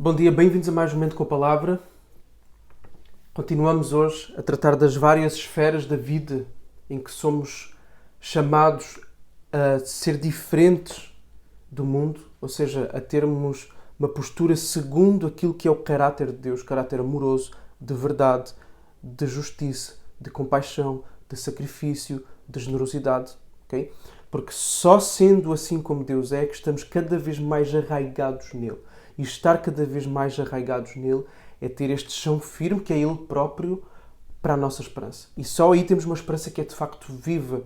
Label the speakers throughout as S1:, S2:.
S1: Bom dia, bem-vindos a mais um Momento com a Palavra. Continuamos hoje a tratar das várias esferas da vida em que somos chamados a ser diferentes do mundo, ou seja, a termos uma postura segundo aquilo que é o caráter de Deus, caráter amoroso, de verdade, de justiça, de compaixão, de sacrifício, de generosidade, ok? Porque só sendo assim como Deus é que estamos cada vez mais arraigados nele. E estar cada vez mais arraigados nele é ter este chão firme que é Ele próprio para a nossa esperança. E só aí temos uma esperança que é de facto viva,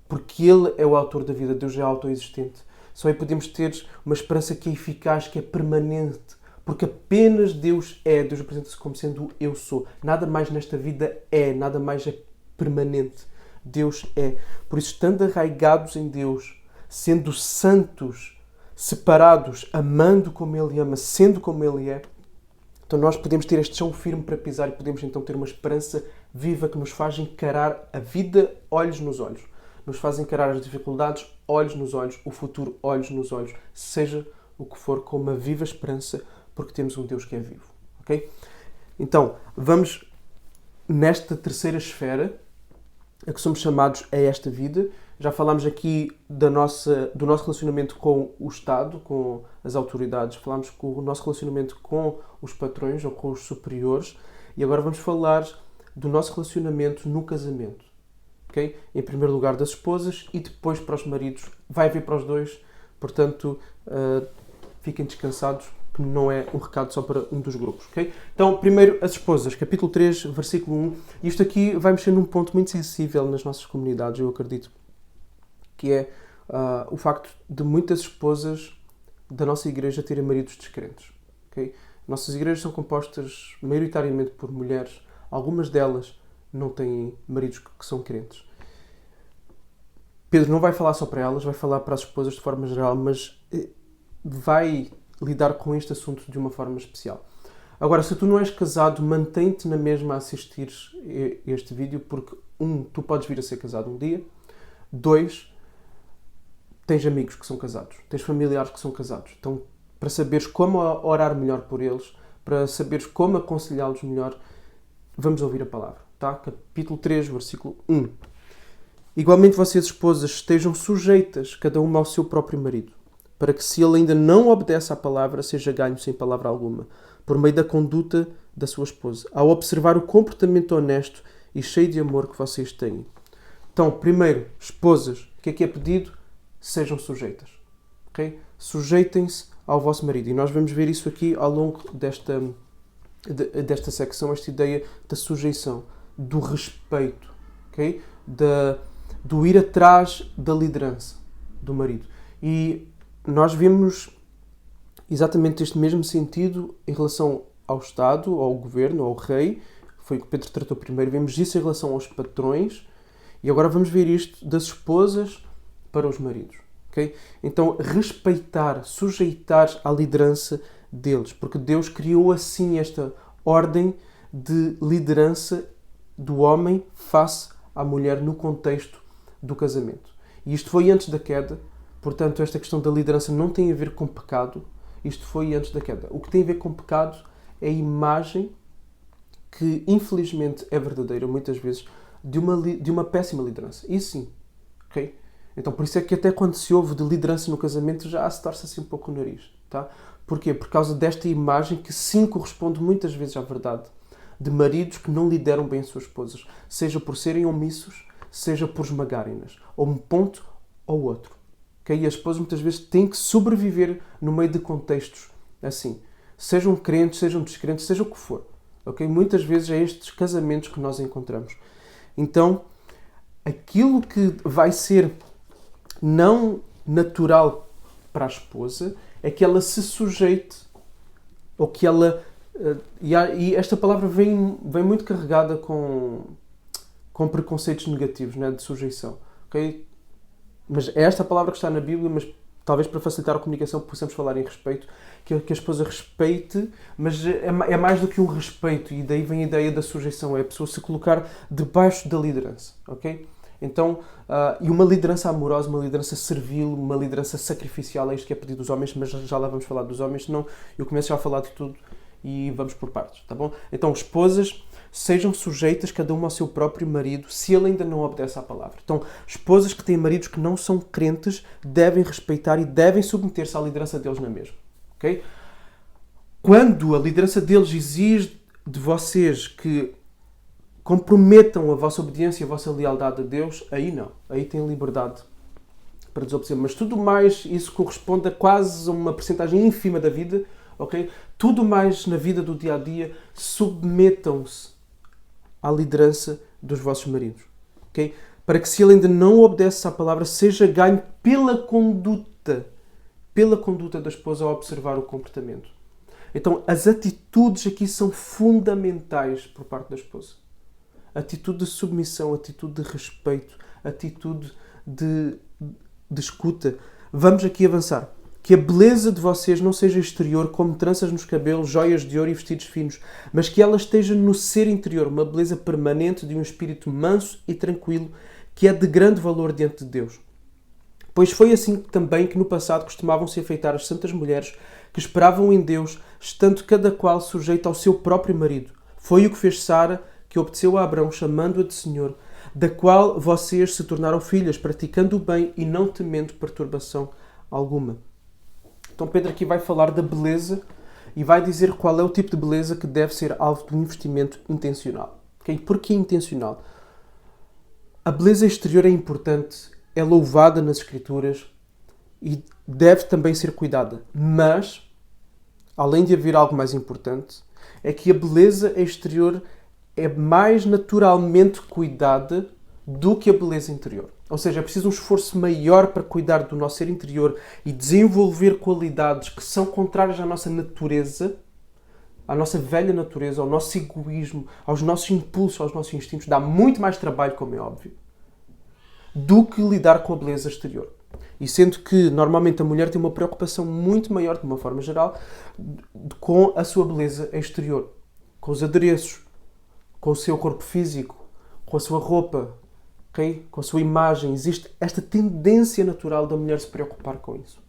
S1: porque Ele é o autor da vida, Deus é autoexistente. Só aí podemos ter uma esperança que é eficaz, que é permanente, porque apenas Deus é. Deus apresenta-se como sendo o eu sou. Nada mais nesta vida é, nada mais é permanente. Deus é. Por isso, estando arraigados em Deus, sendo santos, separados, amando como Ele ama, sendo como Ele é, então nós podemos ter este chão firme para pisar e podemos então ter uma esperança viva que nos faz encarar a vida olhos nos olhos. Nos faz encarar as dificuldades olhos nos olhos, o futuro olhos nos olhos, seja o que for, com uma viva esperança, porque temos um Deus que é vivo. Ok? Então, vamos nesta terceira esfera a que somos chamados a esta vida. Já falámos aqui do nosso relacionamento com o Estado, com as autoridades, falámos com o nosso relacionamento com os patrões ou com os superiores, e agora vamos falar do nosso relacionamento no casamento. Okay? Em primeiro lugar das esposas e depois para os maridos. Vai haver para os dois, portanto, fiquem descansados, que não é um recado só para um dos grupos. Okay? Então, primeiro as esposas, capítulo 3, versículo 1. Isto aqui vai mexer num ponto muito sensível nas nossas comunidades, eu acredito, que é o facto de muitas esposas da nossa igreja terem maridos descrentes. Okay? Nossas igrejas são compostas maioritariamente por mulheres. Algumas delas não têm maridos que são crentes. Pedro não vai falar só para elas, vai falar para as esposas de forma geral, mas vai lidar com este assunto de uma forma especial. Agora, se tu não és casado, mantém-te na mesma a assistir este vídeo, porque tu podes vir a ser casado um dia. 2, tens amigos que são casados, tens familiares que são casados. Então, para saberes como orar melhor por eles, para saberes como aconselhá-los melhor, vamos ouvir a palavra. Tá? Capítulo 3, versículo 1. Igualmente vocês, esposas, estejam sujeitas, cada uma ao seu próprio marido, para que, se ele ainda não obedece à palavra, seja ganho sem palavra alguma, por meio da conduta da sua esposa, ao observar o comportamento honesto e cheio de amor que vocês têm. Então, primeiro, esposas, o que é pedido? Sejam sujeitas. Okay? Sujeitem-se ao vosso marido. E nós vamos ver isso aqui ao longo desta secção, esta ideia da sujeição, do respeito, okay? Do ir atrás da liderança do marido. E nós vemos exatamente este mesmo sentido em relação ao Estado, ao governo, ao rei. Foi o que Pedro tratou primeiro. Vemos isso em relação aos patrões. E agora vamos ver isto das esposas para os maridos. Okay? Então, respeitar, sujeitar à liderança deles. Porque Deus criou assim esta ordem de liderança do homem face à mulher no contexto do casamento. E isto foi antes da queda. Portanto, esta questão da liderança não tem a ver com pecado. Isto foi antes da queda. O que tem a ver com pecado é a imagem que, infelizmente, é verdadeira, muitas vezes, de uma péssima liderança. Isso sim. Okay? Então, por isso é que até quando se ouve de liderança no casamento, já se torce assim um pouco o nariz. Tá? Porquê? Por causa desta imagem que sim corresponde muitas vezes à verdade. De maridos que não lideram bem as suas esposas. Seja por serem omissos, seja por esmagarem-nas. Ou um ponto ou outro. Okay? E as esposas muitas vezes têm que sobreviver no meio de contextos assim. Sejam crentes, sejam descrentes, seja o que for. Okay? Muitas vezes é estes casamentos que nós encontramos. Então, aquilo que vai ser não natural para a esposa é que ela se sujeite, ou que ela... E esta palavra vem muito carregada com preconceitos negativos, né, de sujeição. Okay? Mas é esta a palavra que está na Bíblia, mas talvez para facilitar a comunicação possamos falar em respeito, que a esposa respeite, mas é mais do que um respeito, e daí vem a ideia da sujeição, é a pessoa se colocar debaixo da liderança. Okay? Então, e uma liderança amorosa, uma liderança servil, uma liderança sacrificial, é isto que é pedido dos homens, mas já lá vamos falar dos homens, senão eu começo já a falar de tudo e vamos por partes, tá bom? Então, esposas, sejam sujeitas cada uma ao seu próprio marido, se ele ainda não obedece à palavra. Então, esposas que têm maridos que não são crentes devem respeitar e devem submeter-se à liderança deles na mesma, ok? Quando a liderança deles exige de vocês que comprometam a vossa obediência e a vossa lealdade a Deus, aí não. Aí têm liberdade para desobedecer. Mas tudo mais, isso corresponde a quase uma percentagem ínfima da vida, ok? Tudo mais na vida do dia-a-dia, submetam-se à liderança dos vossos maridos, ok? Para que se ele ainda não obedece à palavra, seja ganho pela conduta da esposa ao observar o comportamento. Então, as atitudes aqui são fundamentais por parte da esposa. Atitude de submissão, atitude de respeito, atitude de escuta. Vamos aqui avançar. Que a beleza de vocês não seja exterior, como tranças nos cabelos, joias de ouro e vestidos finos, mas que ela esteja no ser interior, uma beleza permanente de um espírito manso e tranquilo, que é de grande valor diante de Deus. Pois foi assim também que no passado costumavam-se afeitar as santas mulheres que esperavam em Deus, estando cada qual sujeita ao seu próprio marido. Foi o que fez Sara, que obedeceu a Abrão, chamando-a de Senhor, da qual vocês se tornaram filhas, praticando o bem e não temendo perturbação alguma. Então Pedro aqui vai falar da beleza e vai dizer qual é o tipo de beleza que deve ser alvo de um investimento intencional. Okay? Por que intencional? A beleza exterior é importante, é louvada nas Escrituras e deve também ser cuidada. Mas, além de haver algo mais importante, é que a beleza exterior é mais naturalmente cuidada do que a beleza interior. Ou seja, é preciso um esforço maior para cuidar do nosso ser interior e desenvolver qualidades que são contrárias à nossa natureza, à nossa velha natureza, ao nosso egoísmo, aos nossos impulsos, aos nossos instintos. Dá muito mais trabalho, como é óbvio, do que lidar com a beleza exterior. E sendo que, normalmente, a mulher tem uma preocupação muito maior, de uma forma geral, com a sua beleza exterior. Com os adereços, com o seu corpo físico, com a sua roupa, okay? Com a sua imagem. Existe esta tendência natural da mulher se preocupar com isso.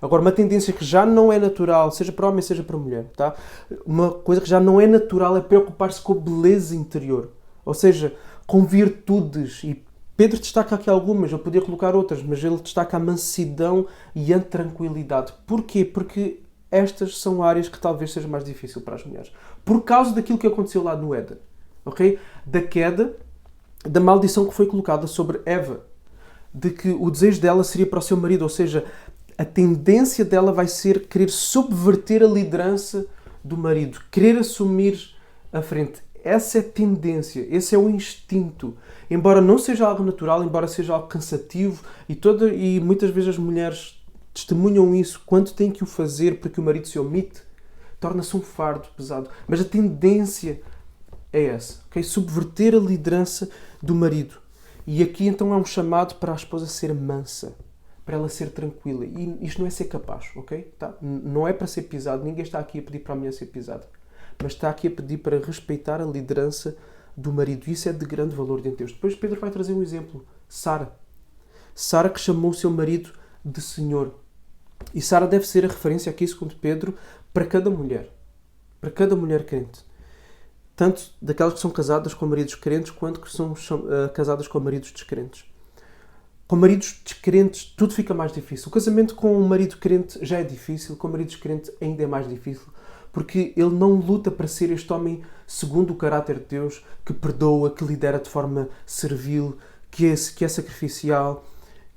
S1: Agora, uma tendência que já não é natural, seja para homem, seja para mulher, tá? Uma coisa que já não é natural é preocupar-se com a beleza interior. Ou seja, com virtudes. E Pedro destaca aqui algumas, eu podia colocar outras, mas ele destaca a mansidão e a tranquilidade. Porquê? Porque estas são áreas que talvez seja mais difícil para as mulheres. Por causa daquilo que aconteceu lá no Éden. Okay? Da queda, da maldição que foi colocada sobre Eva. De que o desejo dela seria para o seu marido. Ou seja, a tendência dela vai ser querer subverter a liderança do marido. Querer assumir a frente. Essa é a tendência. Esse é o instinto. Embora não seja algo natural, embora seja algo cansativo. E muitas vezes as mulheres testemunham isso quando têm que o fazer porque o marido se omite. Torna-se um fardo pesado. Mas a tendência é essa, okay? Subverter a liderança do marido. E aqui então há um chamado para a esposa ser mansa, para ela ser tranquila. E isto não é ser capaz, ok? Tá? Não é para ser pisado, ninguém está aqui a pedir para a mulher ser pisada. Mas está aqui a pedir para respeitar a liderança do marido. Isso é de grande valor diante de Deus. Depois Pedro vai trazer um exemplo. Sara. Sara que chamou o seu marido de Senhor. E Sara deve ser a referência aqui, segundo Pedro, para cada mulher. Para cada mulher crente. Tanto daquelas que são casadas com maridos crentes, quanto que são casadas com maridos descrentes. Com maridos descrentes, tudo fica mais difícil. O casamento com um marido crente já é difícil, com um marido descrente ainda é mais difícil, porque ele não luta para ser este homem segundo o caráter de Deus, que perdoa, que lidera de forma servil, que é sacrificial,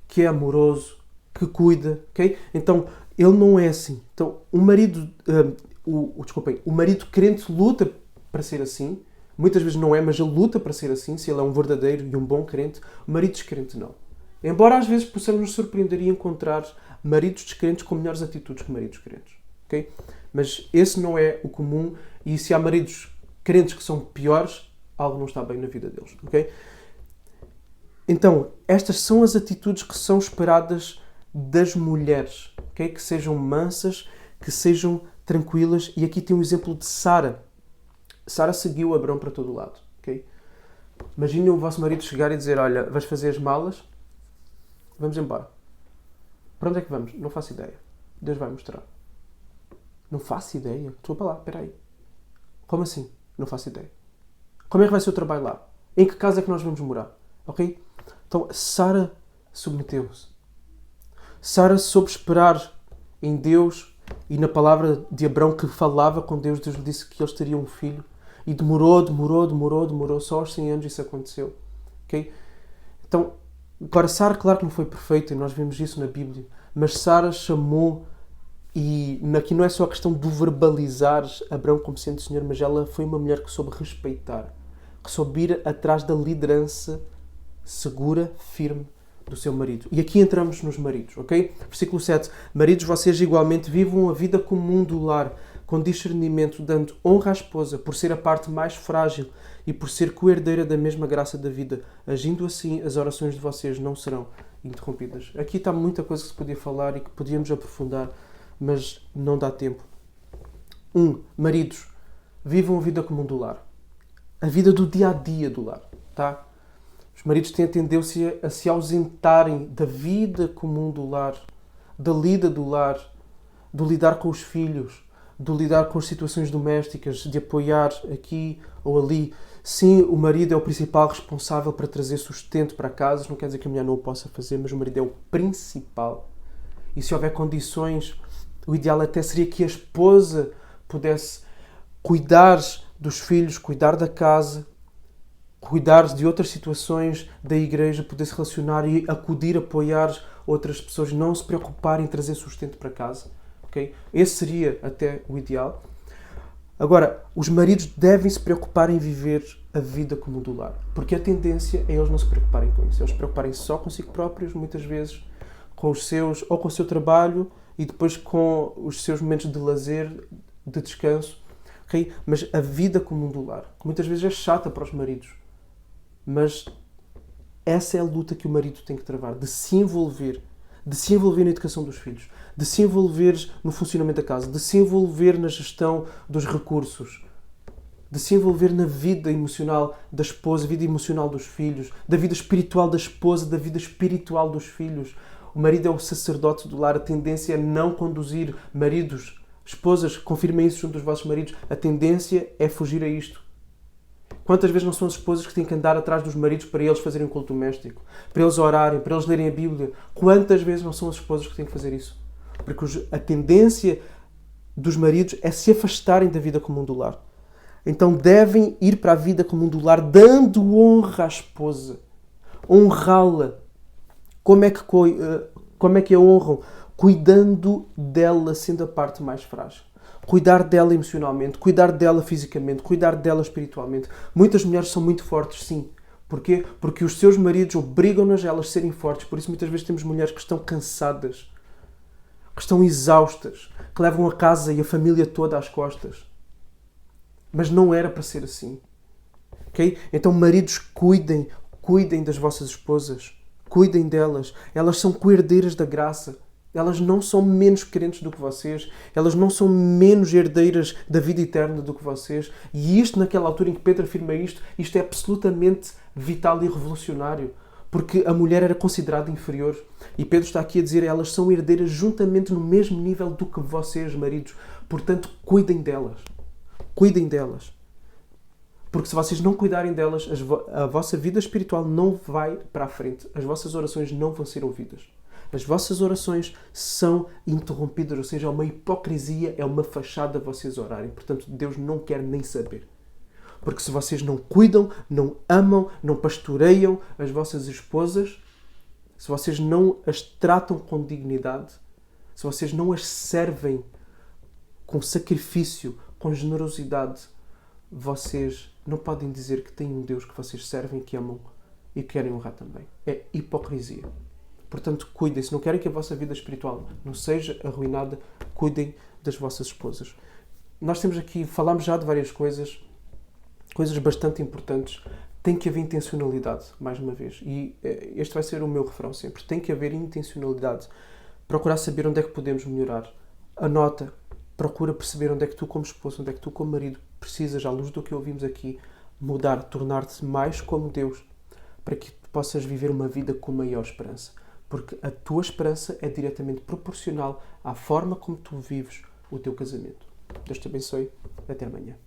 S1: que é amoroso, que cuida, ok? Então, ele não é assim. Então, o marido crente luta para ser assim. Muitas vezes não é, mas ele luta para ser assim, se ele é um verdadeiro e um bom crente. O marido descrente não. Embora às vezes possamos nos surpreender e encontrar maridos descrentes com melhores atitudes que maridos crentes. Okay? Mas esse não é o comum, e se há maridos crentes que são piores, algo não está bem na vida deles. Okay? Então, estas são as atitudes que são esperadas das mulheres. Okay? Que sejam mansas, que sejam tranquilas. E aqui tem um exemplo de Sara. Sara seguiu Abrão para todo o lado. Okay? Imaginem o vosso marido chegar e dizer, olha, vais fazer as malas, vamos embora. Para onde é que vamos? Não faço ideia. Deus vai mostrar. Não faço ideia. Estou para lá, espera aí. Como assim? Não faço ideia. Como é que vai ser o trabalho lá? Em que casa é que nós vamos morar? Ok? Então, Sara submeteu-se. Sara soube esperar em Deus e na palavra de Abrão que falava com Deus. Deus lhe disse que eles teriam um filho. E demorou. Só aos 100 anos isso aconteceu. Ok? Então, para Sara, claro que não foi perfeita, e nós vemos isso na Bíblia. Mas Sara chamou, e aqui não é só a questão de verbalizar Abrão como sendo Senhor, mas ela foi uma mulher que soube respeitar, que soube ir atrás da liderança segura, firme do seu marido. E aqui entramos nos maridos, ok? Versículo 7. Maridos, vocês igualmente vivam a vida comum do lar, com discernimento, dando honra à esposa, por ser a parte mais frágil e por ser coerdeira da mesma graça da vida. Agindo assim, as orações de vocês não serão interrompidas. Aqui está muita coisa que se podia falar e que podíamos aprofundar, mas não dá tempo. 1. Maridos, vivam a vida comum do lar. A vida do dia-a-dia do lar, tá? Os maridos têm a tendência a se ausentarem da vida comum do lar, da lida do lar, do lidar com os filhos, do lidar com as situações domésticas, de apoiar aqui ou ali. Sim, o marido é o principal responsável para trazer sustento para casa. Não quer dizer que a mulher não o possa fazer, mas o marido é o principal. E se houver condições, o ideal até seria que a esposa pudesse cuidar dos filhos, cuidar da casa, cuidar de outras situações da igreja, poder se relacionar e acudir, apoiar outras pessoas, não se preocupar em trazer sustento para casa. Okay? Esse seria até o ideal. Agora, os maridos devem se preocupar em viver a vida comum do lar, porque a tendência é eles não se preocuparem com isso. Eles se preocuparem só consigo próprios, muitas vezes, com os seus, ou com o seu trabalho e depois com os seus momentos de lazer, de descanso. Okay? Mas a vida comum do lar, que muitas vezes é chata para os maridos, mas essa é a luta que o marido tem que travar, de se envolver na educação dos filhos, de se envolver no funcionamento da casa, de se envolver na gestão dos recursos, de se envolver na vida emocional da esposa, vida emocional dos filhos, da vida espiritual da esposa, da vida espiritual dos filhos. O marido é o sacerdote do lar. A tendência é não conduzir maridos, esposas, confirmem isso junto dos vossos maridos. A tendência é fugir a isto. Quantas vezes não são as esposas que têm que andar atrás dos maridos para eles fazerem um culto doméstico, para eles orarem, para eles lerem a Bíblia? Quantas vezes não são as esposas que têm que fazer isso? Porque a tendência dos maridos é se afastarem da vida comum do lar. Então devem ir para a vida comum do lar dando honra à esposa, honrá-la. Como é que a honram? Cuidando dela, sendo a parte mais frágil. Cuidar dela emocionalmente, cuidar dela fisicamente, cuidar dela espiritualmente. Muitas mulheres são muito fortes, sim. Porquê? Porque os seus maridos obrigam-nas a elas serem fortes. Por isso muitas vezes temos mulheres que estão cansadas, que estão exaustas, que levam a casa e a família toda às costas. Mas não era para ser assim. Okay? Então, maridos, cuidem das vossas esposas. Cuidem delas. Elas são coerdeiras da graça. Elas não são menos crentes do que vocês. Elas não são menos herdeiras da vida eterna do que vocês. E isto, naquela altura em que Pedro afirma isto é absolutamente vital e revolucionário. Porque a mulher era considerada inferior. E Pedro está aqui a dizer, elas são herdeiras juntamente no mesmo nível do que vocês, maridos. Portanto, cuidem delas. Cuidem delas. Porque se vocês não cuidarem delas, a vossa vida espiritual não vai para a frente. As vossas orações não vão ser ouvidas. As vossas orações são interrompidas, ou seja, é uma hipocrisia, é uma fachada vocês orarem. Portanto, Deus não quer nem saber. Porque se vocês não cuidam, não amam, não pastoreiam as vossas esposas, se vocês não as tratam com dignidade, se vocês não as servem com sacrifício, com generosidade, vocês não podem dizer que têm um Deus que vocês servem, que amam e querem honrar também. É hipocrisia. Portanto, cuidem. Se não querem que a vossa vida espiritual não seja arruinada, cuidem das vossas esposas. Nós temos aqui, falámos já de várias coisas bastante importantes. Tem que haver intencionalidade, mais uma vez. E este vai ser o meu refrão sempre. Tem que haver intencionalidade. Procurar saber onde é que podemos melhorar. Anota. Procura perceber onde é que tu, como esposo, onde é que tu, como marido, precisas, à luz do que ouvimos aqui, mudar, tornar-te mais como Deus, para que tu possas viver uma vida com maior esperança. Porque a tua esperança é diretamente proporcional à forma como tu vives o teu casamento. Deus te abençoe. Até amanhã.